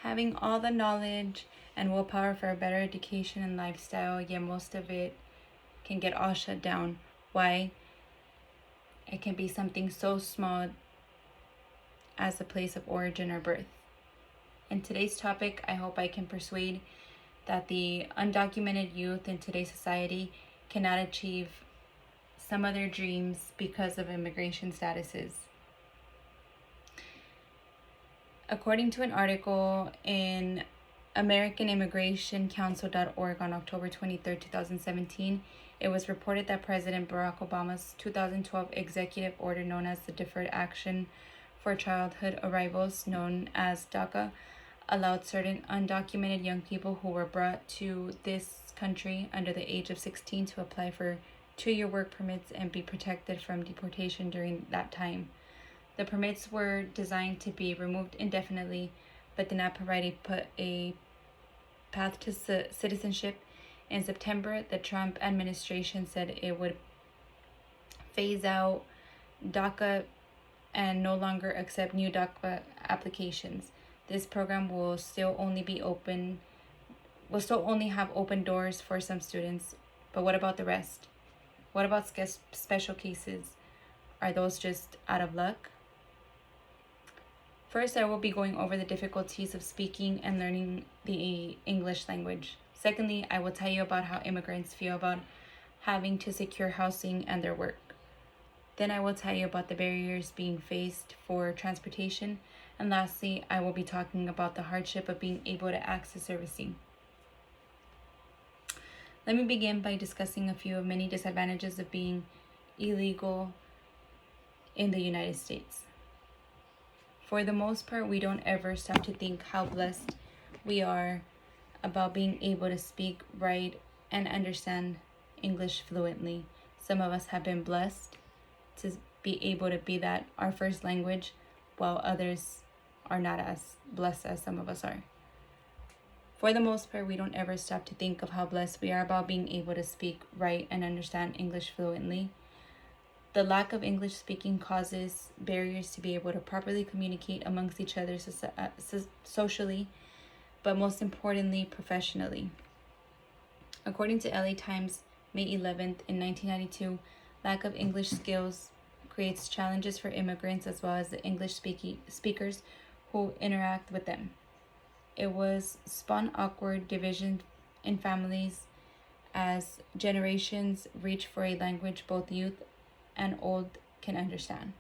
Having all the knowledge and willpower for a better education and lifestyle, yet most of it can get all shut down. Why? It can be something so small as a place of origin or birth. In today's topic, I hope I can persuade that the undocumented youth in today's society cannot achieve some of their dreams because of immigration statuses. According to an article in AmericanImmigrationCouncil.org on October 23, 2017, it was reported that President Barack Obama's 2012 executive order known as the Deferred Action for Childhood Arrivals, known as DACA, allowed certain undocumented young people who were brought to this country under the age of 16 to apply for 2-year work permits and be protected from deportation during that time. The permits were designed to be removed indefinitely, but did not provide a path to citizenship. In September, the Trump administration said it would phase out DACA and no longer accept new DACA applications. This program will still only have open doors for some students, but what about the rest? What about special cases? Are those just out of luck? First, I will be going over the difficulties of speaking and learning the English language. Secondly, I will tell you about how immigrants feel about having to secure housing and their work. Then I will tell you about the barriers being faced for transportation. And lastly, I will be talking about the hardship of being able to access servicing. Let me begin by discussing a few of many disadvantages of being illegal in the United States. For the most part, we don't ever stop to think how blessed we are about being able to speak, write, and understand English fluently. Some of us have been blessed to be able to be that our first language, while others are not as blessed as some of us are. For the most part, we don't ever stop to think of how blessed we are about being able to speak, write, and understand English fluently. The lack of English speaking causes barriers to be able to properly communicate amongst each other socially, but most importantly, professionally. According to LA Times, May 11th in 1992, lack of English skills creates challenges for immigrants as well as the English speakers who interact with them. It was spawn awkward division in families as generations reach for a language both youth and old can understand.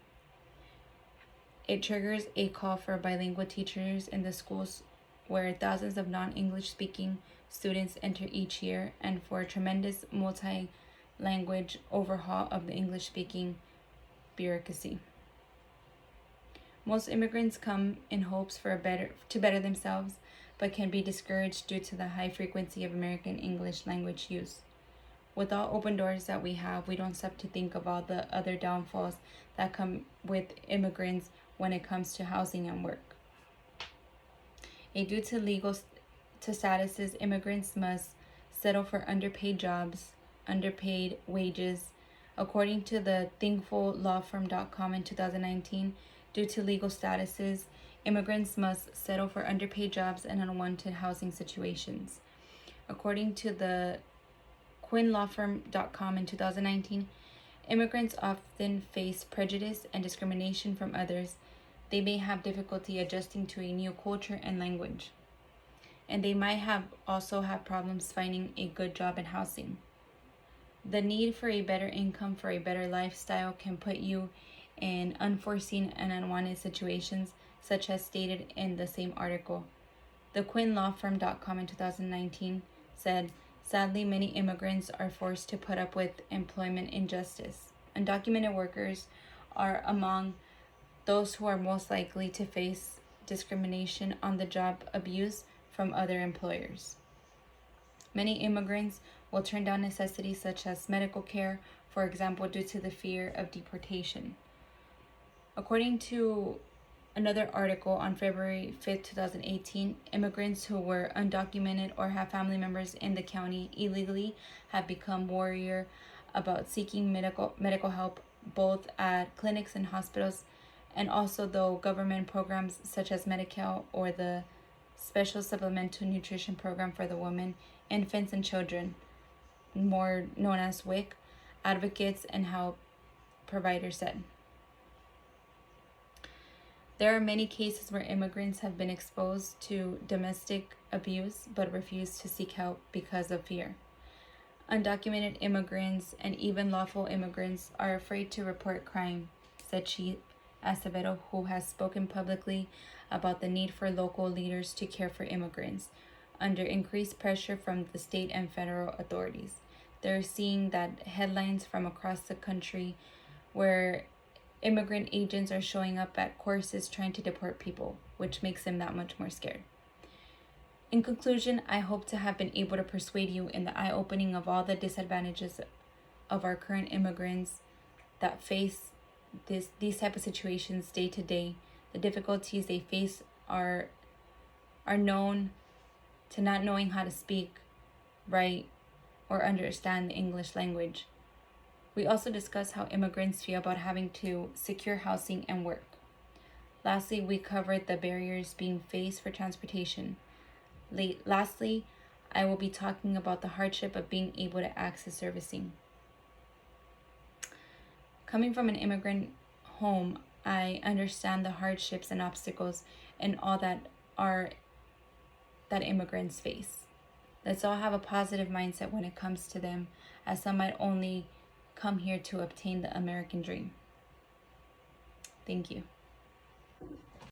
It triggers a call for bilingual teachers in the schools where thousands of non-English speaking students enter each year, and for a tremendous multi-language overhaul of the English speaking bureaucracy. Most immigrants come in hopes to better themselves, but can be discouraged due to the high frequency of American English language use. With all open doors that we have, we don't stop to think of all the other downfalls that come with immigrants when it comes to housing and work. Due to legal statuses, immigrants must settle for underpaid jobs, underpaid wages. According to the ThinkfulLawFirm.com in 2019, due to legal statuses, immigrants must settle for underpaid jobs and unwanted housing situations. According to the QuinnLawFirm.com in 2019, immigrants often face prejudice and discrimination from others. They may have difficulty adjusting to a new culture and language, and they might also have problems finding a good job and housing. The need for a better income for a better lifestyle can put you in unforeseen and unwanted situations, such as stated in the same article. The QuinnLawFirm.com in 2019 said, sadly, many immigrants are forced to put up with employment injustice. Undocumented workers are among those who are most likely to face discrimination on the job, abuse from other employers. Many immigrants will turn down necessities such as medical care, for example, due to the fear of deportation. According to another article on February 5, 2018, immigrants who were undocumented or have family members in the county illegally have become warier about seeking medical help both at clinics and hospitals, and also though government programs such as Medi-Cal or the special supplemental nutrition program for the women, infants, and children, more known as WIC, advocates, and health providers said. There are many cases where immigrants have been exposed to domestic abuse but refuse to seek help because of fear. Undocumented immigrants and even lawful immigrants are afraid to report crime, said Chief Acevedo, who has spoken publicly about the need for local leaders to care for immigrants under increased pressure from the state and federal authorities. They're seeing that headlines from across the country where immigrant agents are showing up at courses trying to deport people, which makes them that much more scared. In conclusion, I hope to have been able to persuade you in the eye-opening of all the disadvantages of our current immigrants that face these type of situations day to day. The difficulties they face are known to not knowing how to speak, write, or understand the English language. We also discuss how immigrants feel about having to secure housing and work. Lastly, we covered the barriers being faced for transportation. Lastly, I will be talking about the hardship of being able to access servicing. Coming from an immigrant home, I understand the hardships and obstacles and all that immigrants face. Let's all have a positive mindset when it comes to them, as some might only come here to obtain the American dream. Thank you.